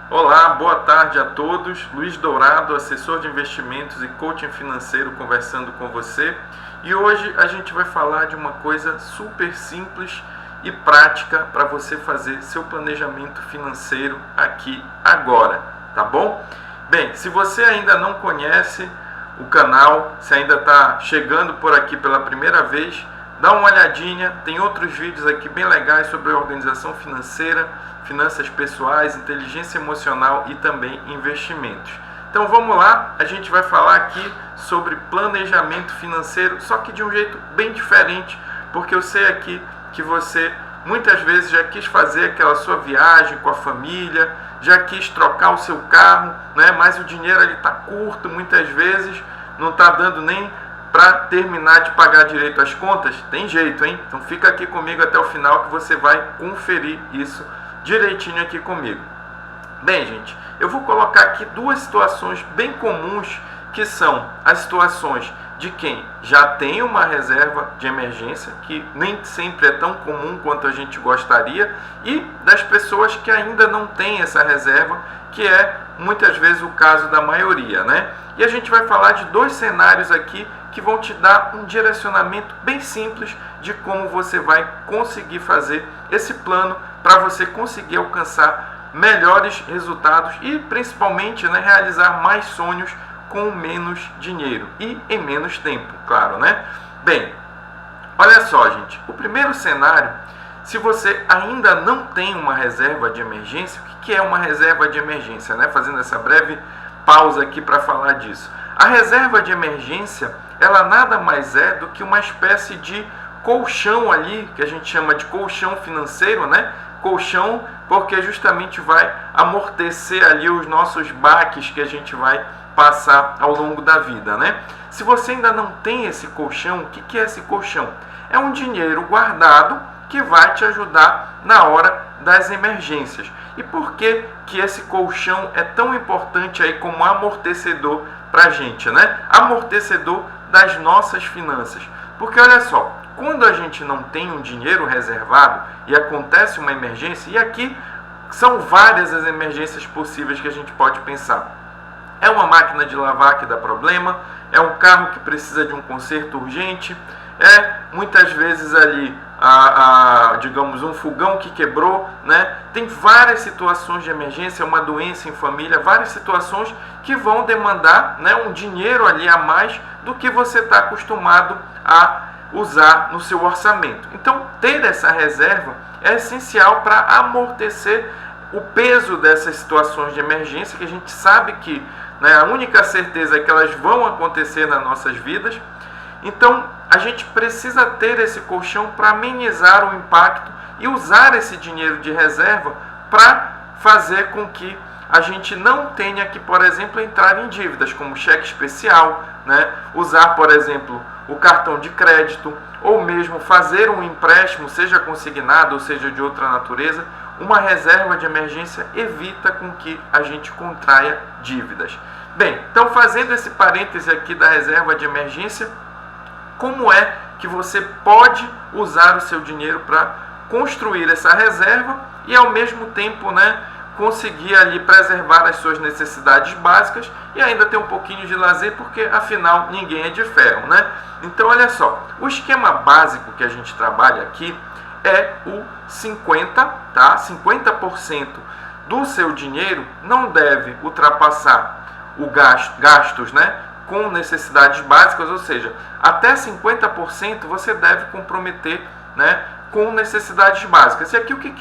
Olá, boa tarde a todos. Luiz Dourado, assessor de investimentos e coaching financeiro, conversando com você. E hoje a gente vai falar de uma coisa super simples e prática para você fazer seu planejamento financeiro aqui agora, tá bom? Bem, se você ainda não conhece o canal, se ainda está chegando por aqui pela primeira vez, dá uma olhadinha, tem outros vídeos aqui bem legais sobre organização financeira, finanças pessoais, inteligência emocional e também investimentos. Então vamos lá, a gente vai falar aqui sobre planejamento financeiro, só que de um jeito bem diferente, porque eu sei aqui que você muitas vezes já quis fazer aquela sua viagem com a família, já quis trocar o seu carro, né? Mas o dinheiro ali está curto, muitas vezes não está dando nem para terminar de pagar direito as contas. Tem jeito, hein? Então fica aqui comigo até o final que você vai conferir isso direitinho aqui comigo. Bem, gente, eu vou colocar aqui duas situações bem comuns, que são as situações de quem já tem uma reserva de emergência, que nem sempre é tão comum quanto a gente gostaria, e das pessoas que ainda não têm essa reserva, que é muitas vezes o caso da maioria, né? E a gente vai falar de dois cenários aqui que vão te dar um direcionamento bem simples de como você vai conseguir fazer esse plano para você conseguir alcançar melhores resultados e principalmente, né, realizar mais sonhos com menos dinheiro e em menos tempo, claro, né? Bem, olha só, gente, o primeiro cenário, se você ainda não tem uma reserva de emergência, o que é uma reserva de emergência, né? Fazendo essa breve pausa aqui para falar disso. A reserva de emergência, ela nada mais é do que uma espécie de colchão ali, que a gente chama de colchão financeiro, né? Colchão porque justamente vai amortecer ali os nossos baques que a gente vai passar ao longo da vida, né? Se você ainda não tem esse colchão, o que é esse colchão? É um dinheiro guardado que vai te ajudar na hora das emergências. E por que esse colchão é tão importante aí como amortecedor para a gente, né? Amortecedor das nossas finanças. Porque olha só, quando a gente não tem um dinheiro reservado e acontece uma emergência, e aqui são várias as emergências possíveis que a gente pode pensar. É uma máquina de lavar que dá problema, é um carro que precisa de um conserto urgente, é muitas vezes ali, digamos, um fogão que quebrou, né? Tem várias situações de emergência, uma doença em família, várias situações que vão demandar, né, um dinheiro ali a mais do que você está acostumado a usar no seu orçamento. Então, ter essa reserva é essencial para amortecer o peso dessas situações de emergência, que a gente sabe que, né, a única certeza é que elas vão acontecer nas nossas vidas. Então, a gente precisa ter esse colchão para amenizar o impacto e usar esse dinheiro de reserva para fazer com que a gente não tenha que, por exemplo, entrar em dívidas, como cheque especial, né? Usar, por exemplo, o cartão de crédito, ou mesmo fazer um empréstimo, seja consignado ou seja de outra natureza. Uma reserva de emergência evita com que a gente contraia dívidas. Bem, então fazendo esse parêntese aqui da reserva de emergência, como é que você pode usar o seu dinheiro para construir essa reserva e ao mesmo tempo, né, conseguir ali preservar as suas necessidades básicas e ainda ter um pouquinho de lazer, porque afinal ninguém é de ferro, né? Então olha só, o esquema básico que a gente trabalha aqui é o 50%, tá? 50% do seu dinheiro não deve ultrapassar o gastos, né, com necessidades básicas, ou seja, até 50% você deve comprometer, né, com necessidades básicas. E aqui o que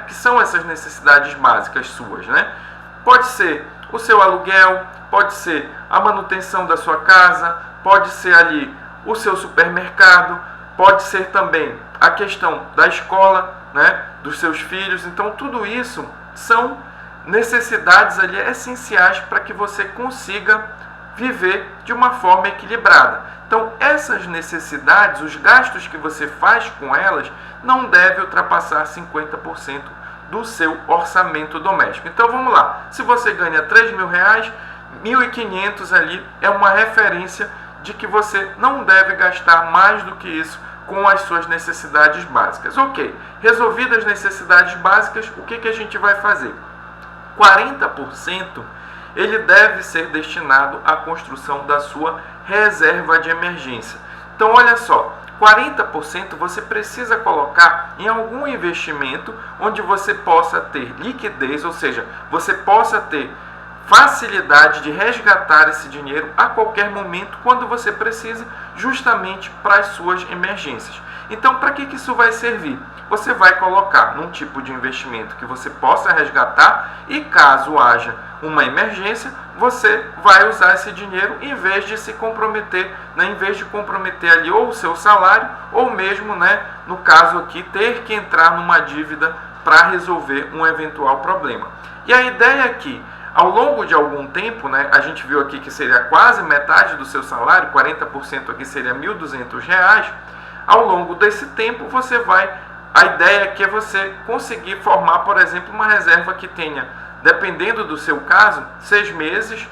são essas necessidades básicas suas, né? Pode ser o seu aluguel, pode ser a manutenção da sua casa, pode ser ali o seu supermercado, pode ser também a questão da escola, né, dos seus filhos. Então tudo isso são necessidades ali essenciais para que você consiga viver de uma forma equilibrada. Então essas necessidades, os gastos que você faz com elas, não deve ultrapassar 50% do seu orçamento doméstico. Então vamos lá, se você ganha R$3.000, 1.500 ali é uma referência de que você não deve gastar mais do que isso com as suas necessidades básicas. Ok, resolvidas as necessidades básicas, o que a gente vai fazer? 40% ele deve ser destinado à construção da sua reserva de emergência. Então, olha só, 40% você precisa colocar em algum investimento onde você possa ter liquidez, ou seja, você possa ter facilidade de resgatar esse dinheiro a qualquer momento, quando você precise, justamente para as suas emergências. Então, para que isso vai servir? Você vai colocar num tipo de investimento que você possa resgatar e, caso haja uma emergência, você vai usar esse dinheiro em vez de se comprometer, em vez de comprometer ali ou o seu salário ou mesmo, no caso aqui, ter que entrar numa dívida para resolver um eventual problema. E a ideia é que, ao longo de algum tempo, a gente viu aqui que seria quase metade do seu salário, 40% aqui seria R$ 1.200, ao longo desse tempo a ideia aqui é você conseguir formar, por exemplo, uma reserva que tenha, dependendo do seu caso, 6 meses,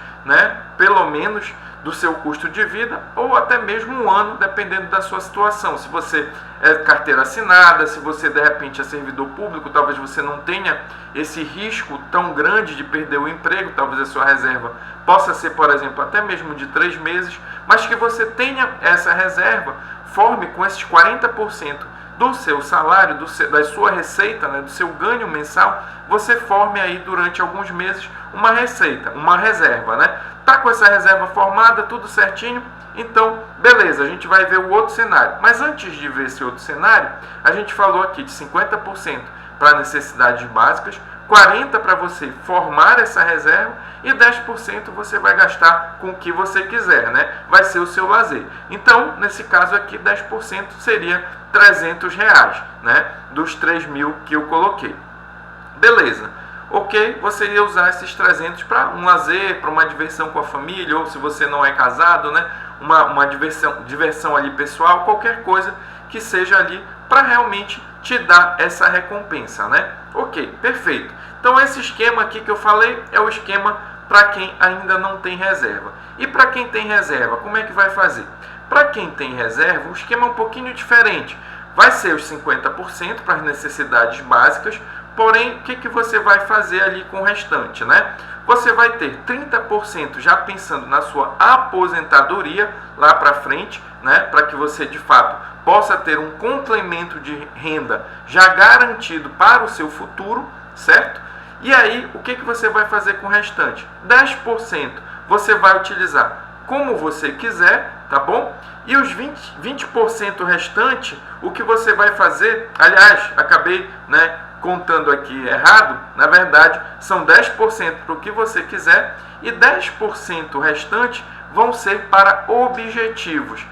pelo menos, do seu custo de vida, ou até mesmo um ano, dependendo da sua situação. Se você é carteira assinada, se você de repente é servidor público, talvez você não tenha esse risco tão grande de perder o emprego, talvez a sua reserva possa ser, por exemplo, até mesmo de 3 meses, mas que você tenha essa reserva, forme com esses 40% do seu salário, da sua receita, do seu ganho mensal, você forme aí durante alguns meses uma receita, uma reserva, Tá com essa reserva formada, tudo certinho? Então, beleza, a gente vai ver o outro cenário. Mas antes de ver esse outro cenário, a gente falou aqui de 50% para necessidades básicas, 40% para você formar essa reserva e 10% você vai gastar com o que você quiser, Vai ser o seu lazer. Então, nesse caso aqui, 10% seria R$300, dos 3.000 que eu coloquei. Beleza. Ok, você ia usar esses 300 para um lazer, para uma diversão com a família, ou se você não é casado, uma diversão ali pessoal, qualquer coisa que seja ali para realmente te dar essa recompensa, Ok, perfeito. Então esse esquema aqui que eu falei é o esquema para quem ainda não tem reserva. E para quem tem reserva, como é que vai fazer? Para quem tem reserva, o esquema é um pouquinho diferente. Vai ser os 50% para as necessidades básicas, porém, o que você vai fazer ali com o restante, Você vai ter 30% já pensando na sua aposentadoria lá para frente, para que você de fato possa ter um complemento de renda já garantido para o seu futuro, certo? E aí, o que você vai fazer com o restante? 10% você vai utilizar como você quiser, tá bom? E os 20% restante, o que você vai fazer, aliás, acabei, contando aqui errado, na verdade, são 10% para o que você quiser e 10% restante vão ser para objetivos,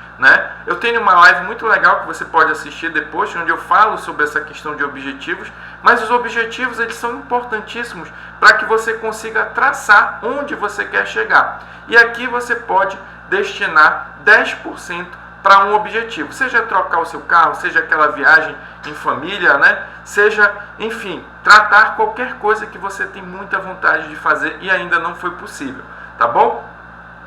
Eu tenho uma live muito legal que você pode assistir depois, onde eu falo sobre essa questão de objetivos, mas os objetivos eles são importantíssimos para que você consiga traçar onde você quer chegar. E aqui você pode destinar 10% para um objetivo, seja trocar o seu carro, seja aquela viagem em família, seja, enfim, tratar qualquer coisa que você tem muita vontade de fazer e ainda não foi possível, tá bom?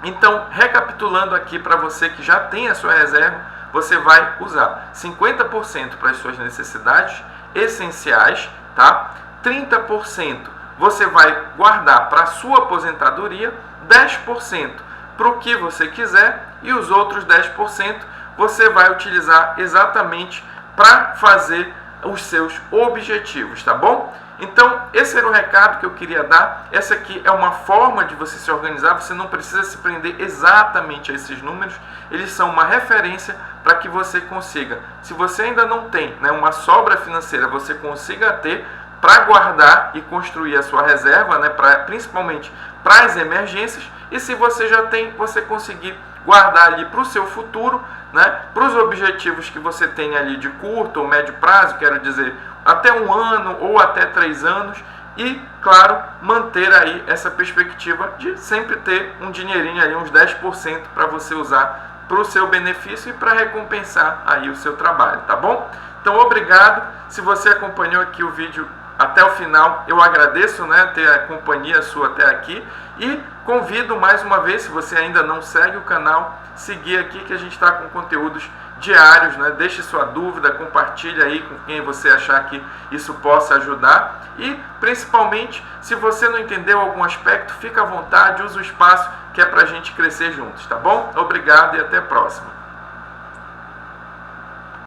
Então, recapitulando aqui para você que já tem a sua reserva, você vai usar 50% para as suas necessidades essenciais, tá? 30% você vai guardar para a sua aposentadoria, 10% para o que você quiser e os outros 10% você vai utilizar exatamente para fazer os seus objetivos, tá bom? Então, esse era o recado que eu queria dar. Essa aqui é uma forma de você se organizar, você não precisa se prender exatamente a esses números, eles são uma referência para que você consiga, se você ainda não tem uma sobra financeira, você consiga ter para guardar e construir a sua reserva, principalmente para as emergências, e se você já tem, você conseguir guardar ali para o seu futuro, para os objetivos que você tem ali de curto ou médio prazo, quero dizer, até 1 ano ou até 3 anos, e, claro, manter aí essa perspectiva de sempre ter um dinheirinho ali, uns 10% para você usar para o seu benefício e para recompensar aí o seu trabalho, tá bom? Então, obrigado. Se você acompanhou aqui o vídeo até o final, eu agradeço ter a companhia sua até aqui e convido mais uma vez, se você ainda não segue o canal, seguir aqui que a gente está com conteúdos diários, né? Deixe sua dúvida, compartilhe aí com quem você achar que isso possa ajudar e, principalmente, se você não entendeu algum aspecto, fica à vontade, use o espaço que é para a gente crescer juntos, tá bom? Obrigado e até a próxima.